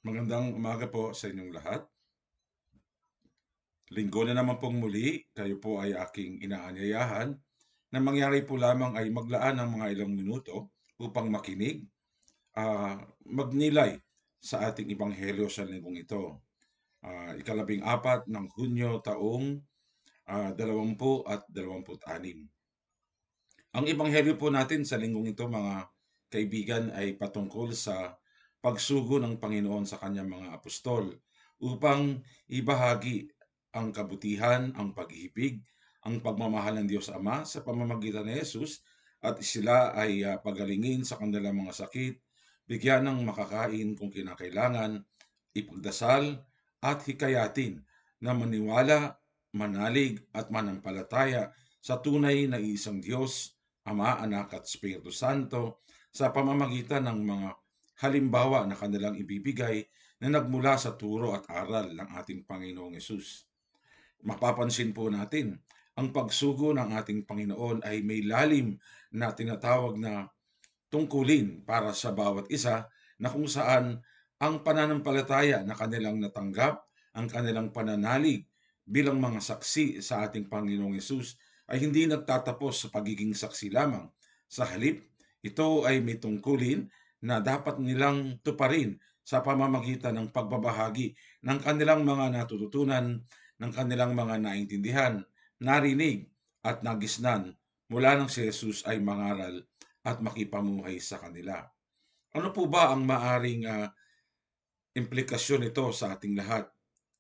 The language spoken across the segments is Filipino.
Magandang umaga po sa inyong lahat. Linggo na naman pong muli, kayo po ay aking inaanyayahan na mangyari po lamang ay maglaan ng mga ilang minuto upang makinig, magnilay sa ating ebanghelyo sa linggong ito. Ikalabing-apat ng Hunyo taong 2026. Ang ebanghelyo po natin sa linggong ito, mga kaibigan, ay patungkol sa pagsugo ng Panginoon sa kanyang mga apostol upang ibahagi ang kabutihan, ang pag-ibig, ang pagmamahal ng Diyos Ama sa pamamagitan ni Jesus, at sila ay pagalingin sa kanilang mga sakit, bigyan ng makakain kung kinakailangan, ipagdasal at hikayatin na maniwala, manalig at manampalataya sa tunay na isang Diyos, Ama, Anak at Espiritu Santo sa pamamagitan ng mga halimbawa na kanilang ibibigay na nagmula sa turo at aral ng ating Panginoong Yesus. Mapapansin po natin, ang pagsugo ng ating Panginoon ay may lalim na tinatawag na tungkulin para sa bawat isa, na kung saan ang pananampalataya na kanilang natanggap, ang kanilang pananalig bilang mga saksi sa ating Panginoong Yesus ay hindi nagtatapos sa pagiging saksi lamang. Sa halip, ito ay may tungkulin na dapat nilang tuparin sa pamamagitan ng pagbabahagi ng kanilang mga natututunan, ng kanilang mga naintindihan, narinig at nagisnan mula nang si Jesus ay mangaral at makipamuhay sa kanila. Ano po ba ang maaring implikasyon nito sa ating lahat?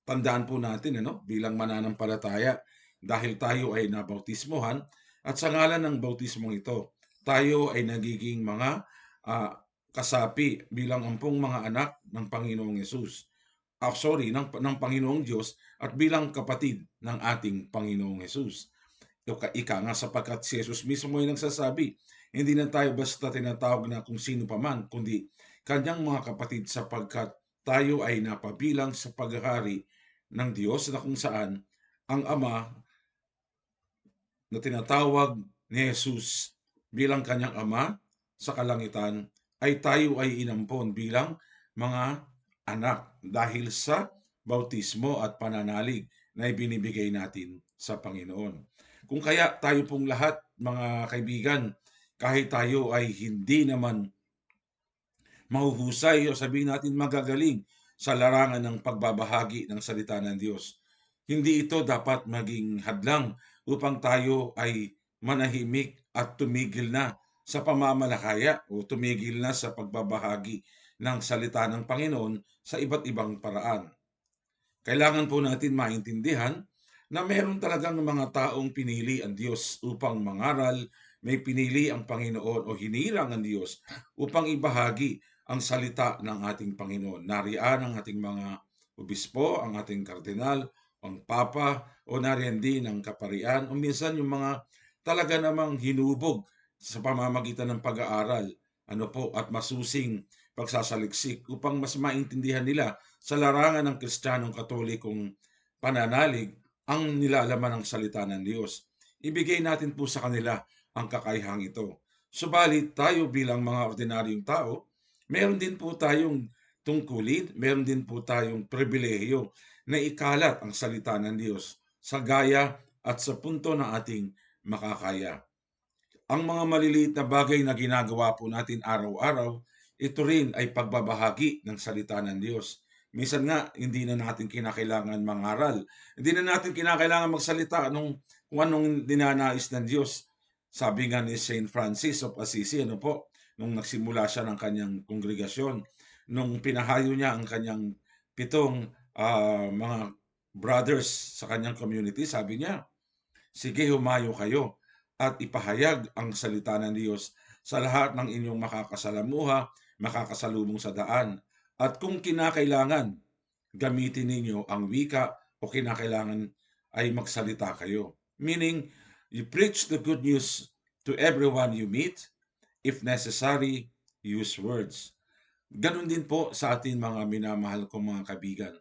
Tandaan po natin, bilang mananampalataya, dahil tayo ay nabautismohan, at sa ngalan ng bautismong ito, tayo ay nagiging mga ah, kasapi bilang ampong mga anak ng Panginoong Yesus. Ng Panginoong Diyos, at bilang kapatid ng ating Panginoong Yesus. Ika nga, sapagkat si Jesus mismo ay nagsasabi, hindi na tayo basta tinatawag na kung sino pa man, kundi kanyang mga kapatid, sapagkat tayo ay napabilang sa paghahari ng Diyos, na kung saan ang Ama na tinatawag ni Jesus bilang kanyang Ama sa kalangitan, ay tayo ay inampon bilang mga anak dahil sa bautismo at pananalig na ibinibigay natin sa Panginoon. Kung kaya tayo pong lahat, mga kaibigan, kahit tayo ay hindi naman mahuhusay o sabihin natin magagaling sa larangan ng pagbabahagi ng salita ng Diyos, hindi ito dapat maging hadlang upang tayo ay manahimik at tumigil na sa pamamalakaya o tumigil na sa pagbabahagi ng salita ng Panginoon sa iba't ibang paraan. Kailangan po natin maintindihan na meron talagang mga taong pinili ang Diyos upang mangaral, may pinili ang Panginoon o hinirang ang Diyos upang ibahagi ang salita ng ating Panginoon. Nariyan ang ating mga obispo, ang ating kardinal, ang papa, o nariyan din ang kaparian, o minsan yung mga talaga namang hinubog sa pamamagitan ng pag-aaral, at masusing pagsasaliksik upang mas maintindihan nila sa larangan ng Kristiyanong Katolikong pananalig ang nilalaman ng salita ng Diyos. Ibigay natin po sa kanila ang kakayahang ito. Subalit tayo bilang mga ordinaryong tao, meron din po tayong tungkulin, meron din po tayong pribilehiyo na ikalat ang salita ng Diyos sa gaya at sa punto ng ating makakaya. Ang mga maliliit na bagay na ginagawa po natin araw-araw, ito rin ay pagbabahagi ng salita ng Diyos. Minsan nga, hindi na natin kinakailangan mangaral. Hindi na natin kinakailangan magsalita kung anong dinanais ng Diyos. Sabi nga ni Saint Francis of Assisi, nung nagsimula siya ng kanyang kongregasyon, nung pinahayo niya ang kanyang pitong mga brothers sa kanyang community, sabi niya, sige, humayo kayo at ipahayag ang salita ng Diyos sa lahat ng inyong makakasalamuha, makakasalubong sa daan. At kung kinakailangan, gamitin ninyo ang wika, o kinakailangan ay magsalita kayo. Meaning, you preach the good news to everyone you meet. If necessary, use words. Ganon din po sa ating mga minamahal kong mga kaibigan.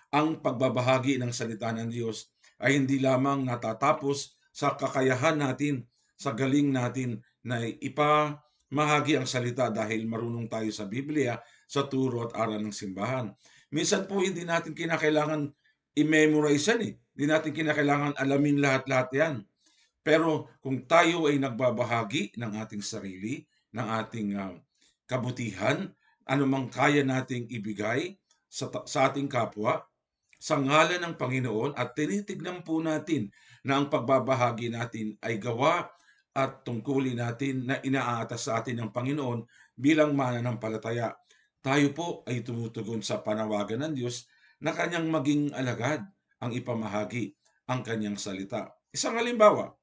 Ang pagbabahagi ng salita ng Diyos ay hindi lamang natatapos sa kakayahan natin, sa galing natin na ipamahagi ang salita dahil marunong tayo sa Biblia, sa turo at aral ng simbahan. Minsan po hindi natin kinakailangan i-memorize yan, eh. Hindi natin kinakailangan alamin lahat-lahat yan. Pero kung tayo ay nagbabahagi ng ating sarili, ng ating, kabutihan, anumang kaya nating ibigay sa ating kapwa, sa ngalan ng Panginoon at tinitignan po natin na ang pagbabahagi natin ay gawa at tungkulin natin na inaatas sa atin ng Panginoon bilang mananampalataya. Tayo po ay tumutugon sa panawagan ng Diyos na kanyang maging alagad ang ipamahagi ang kanyang salita. Isang halimbawa,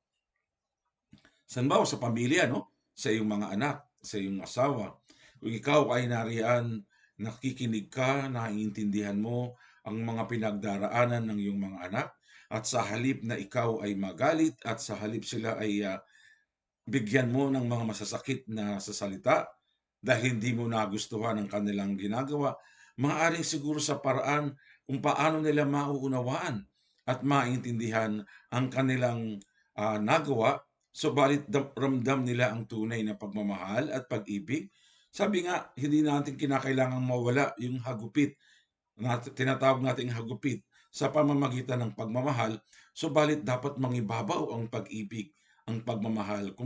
sa pamilya, no? Sa iyong mga anak, sa iyong asawa. Kung ikaw ay nariyan, nakikinig ka, naiintindihan mo ang mga pinagdaraanan ng iyong mga anak, at sa halip na ikaw ay magalit at sa halip sila ay bigyan mo ng mga masasakit na sasalita dahil hindi mo nagustuhan ang kanilang ginagawa, maaaring siguro sa paraan kung paano nila mauunawaan at maintindihan ang kanilang nagawa, subalit ramdam nila ang tunay na pagmamahal at pag-ibig. Sabi nga, hindi natin kinakailangang mawala yung hagupit na tinatawag nating hagupit sa pamamagitan ng pagmamahal, subalit dapat mangibabaw ang pag-ibig, ang pagmamahal.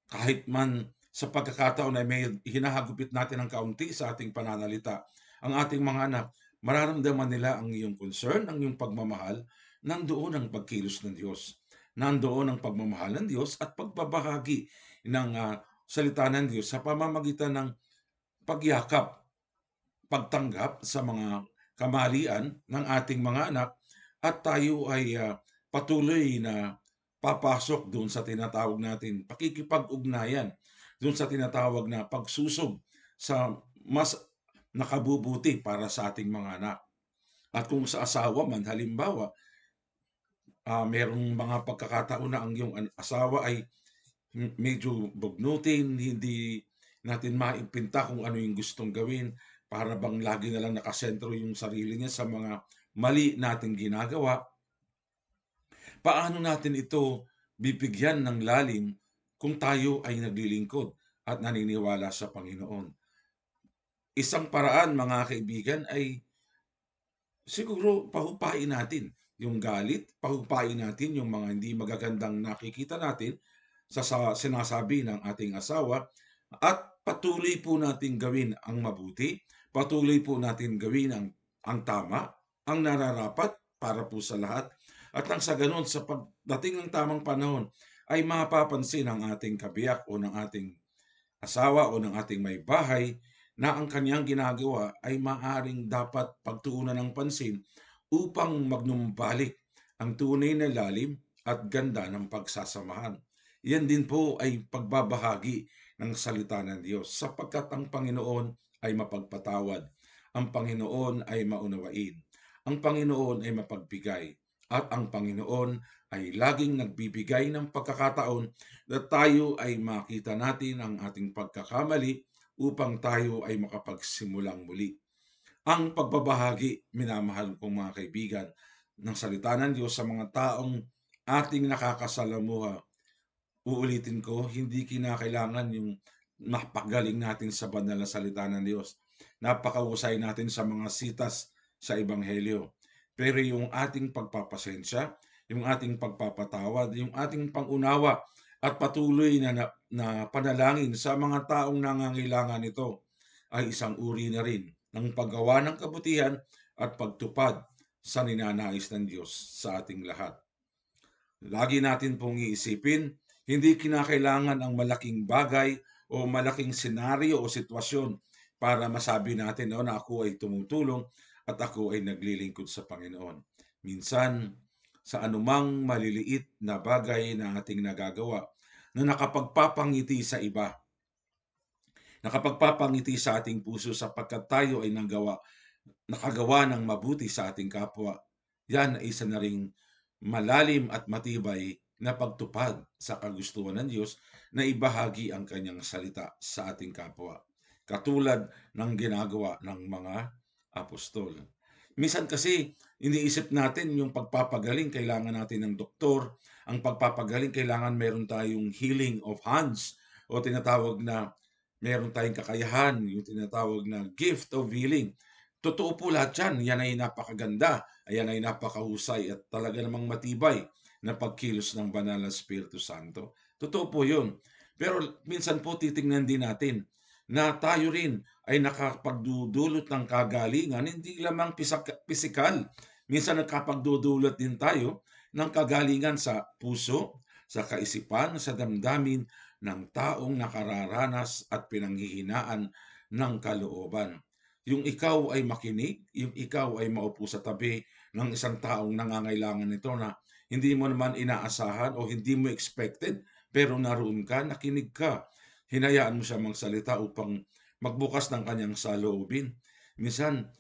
Kahit man sa pagkakataon ay may hinahagupit natin ng kaunti sa ating pananalita, ang ating mga anak, mararamdaman nila ang iyong concern, ang iyong pagmamahal, nandoon ang pagkilos ng Diyos. Nandoon ang pagmamahal ng Diyos at pagbabahagi ng salita ng Diyos sa pamamagitan ng pagyakap, pagtanggap sa mga kamalian ng ating mga anak at tayo ay patuloy na papasok doon sa tinatawag natin pakikipag-ugnayan, doon sa tinatawag na pagsusog sa mas nakabubuti para sa ating mga anak. At kung sa asawa man, halimbawa, merong mga pagkakataon na ang iyong asawa ay medyo bugnutin, hindi natin maipinta kung ano yung gustong gawin, para bang lagi na lang nakasentro yung sarili niya sa mga mali nating ginagawa. Paano natin ito bibigyan ng lalim kung tayo ay naglilingkod at naniniwala sa Panginoon? Isang paraan, mga kaibigan, ay siguro pahupain natin yung galit, pahupain natin yung mga hindi magagandang nakikita natin sa sinasabi ng ating asawa, at patuloy po natin gawin ang mabuti, patuloy po natin gawin ang tama, ang nararapat para po sa lahat. At nang sa ganun, sa pagdating ng tamang panahon, ay mapapansin ng ating kabiyak o ng ating asawa o ng ating may bahay na ang kanyang ginagawa ay maaring dapat pagtuunan ng pansin upang magnumbalik ang tunay na lalim at ganda ng pagsasamahan. Yan din po ay pagbabahagi ng salita ng Diyos, sapagkat ang Panginoon ay mapagpatawad, ang Panginoon ay maunawain, ang Panginoon ay mapagbigay, at ang Panginoon ay laging nagbibigay ng pagkakataon na tayo ay makita natin ang ating pagkakamali upang tayo ay makapagsimulang muli. Ang pagbabahagi, minamahal kong mga kaibigan, ng salita ng Diyos sa mga taong ating nakakasalamuha. Uulitin ko, hindi kinakailangan yung napagaling natin sa banal na salita ng Diyos. Napakahusay natin sa mga sitas sa Ebanghelyo. Pero yung ating pagpapasensya, yung ating pagpapatawad, yung ating pangunawa at patuloy na panalangin sa mga taong nangangailangan nito ay isang uri na rin ng paggawa ng kabutihan at pagtupad sa ninanais ng Diyos sa ating lahat. Lagi natin pong iisipin, hindi kinakailangan ang malaking bagay o malaking senaryo o sitwasyon para masabi natin na ako ay tumutulong at ako ay naglilingkod sa Panginoon. Minsan, sa anumang maliliit na bagay na ating nagagawa na nakapagpapangiti sa iba, nakapagpapangiti sa ating puso sapagkat tayo ay nakagawa ng mabuti sa ating kapwa, yan ay isa na ring malalim at matibay na pagtupad sa kagustuhan ng Diyos na ibahagi ang kanyang salita sa ating kapwa. Katulad ng ginagawa ng mga apostol. Minsan kasi, iniisip natin yung pagpapagaling, kailangan natin ng doktor. Ang pagpapagaling, kailangan meron tayong healing of hands o tinatawag na meron tayong kakayahan, yung tinatawag na gift of healing. Totoo po lahat yan. Yan ay napakaganda. Ayan ay napakahusay at talaga namang matibay na pagkilos ng banal na Espiritu Santo. Totoo po yun. Pero minsan po titingnan din natin na tayo rin ay nakapagdudulot ng kagalingan, hindi lamang pisikal. Minsan nakapagdudulot din tayo ng kagalingan sa puso, sa kaisipan, sa damdamin ng taong nakararanas at pinanghihinaan ng kalooban. Yung ikaw ay makinig, yung ikaw ay maupo sa tabi ng isang taong nangangailangan nito na hindi mo naman inaasahan o hindi mo expected, pero naroon ka, nakinig ka. Hinayaan mo siya magsalita upang magbukas ng kanyang saloobin. Minsan,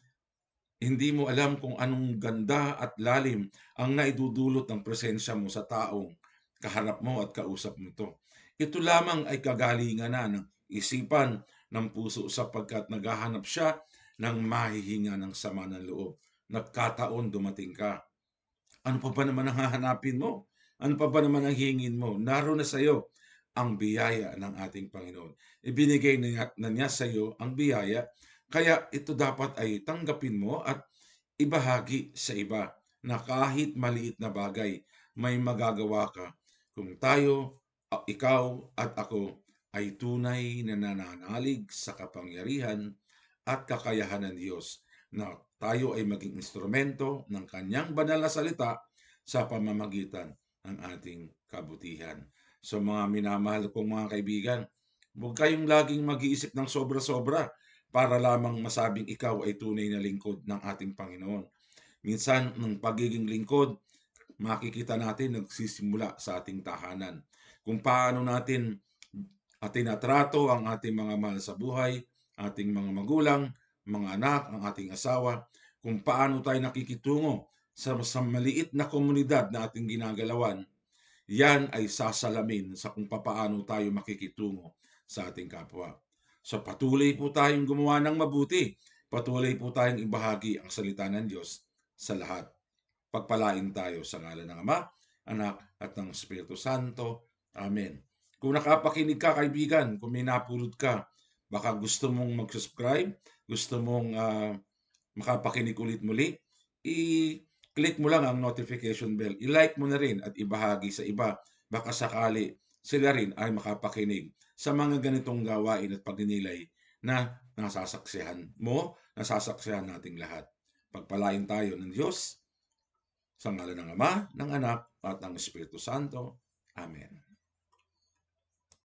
hindi mo alam kung anong ganda at lalim ang naidudulot ng presensya mo sa taong kaharap mo at kausap mo to. Ito lamang ay kagalingan na ng isipan ng puso sapagkat naghahanap siya ng mahihinga ng sama ng loob. Nagkataon dumating ka. Ano pa ba naman ang hahanapin mo? Ano pa ba naman ang hingin mo? Naroon na sa iyo ang biyaya ng ating Panginoon. Ibinigay na niya sa iyo ang biyaya, kaya ito dapat ay tanggapin mo at ibahagi sa iba na kahit maliit na bagay, may magagawa ka kung tayo, ikaw at ako ay tunay na nananalig sa kapangyarihan at kakayahan ng Diyos na tayo ay maging instrumento ng kanyang banal na salita sa pamamagitan ng ating kabutihan. So mga minamahal kong mga kaibigan, huwag kayong laging mag-iisip ng sobra-sobra para lamang masabing ikaw ay tunay na lingkod ng ating Panginoon. Minsan, ng pagiging lingkod, makikita natin nagsisimula sa ating tahanan. Kung paano natin tinatrato ang ating mga mahal sa buhay, ating mga magulang, mga anak, ang ating asawa, kung paano tayo nakikitungo sa maliit na komunidad na ating ginagalawan, yan ay sasalamin sa kung paano tayo makikitungo sa ating kapwa. So patuloy po tayong gumawa ng mabuti. Patuloy po tayong ibahagi ang salita ng Diyos sa lahat. Pagpalain tayo sa ngalan ng Ama, Anak, at ng Espiritu Santo. Amen. Kung nakapakinig ka, kaibigan, kung may napulot ka, baka gusto mong mag-subscribe, gusto mong makapakinig ulit muli, i-click mo lang ang notification bell. I-like mo na rin at ibahagi sa iba. Baka sakali sila rin ay makapakinig sa mga ganitong gawain at pagninilay na nasasaksihan mo, nasasaksihan nating lahat. Pagpalain tayo ng Diyos sa ngalan ng Ama, ng Anak, at ng Espiritu Santo. Amen.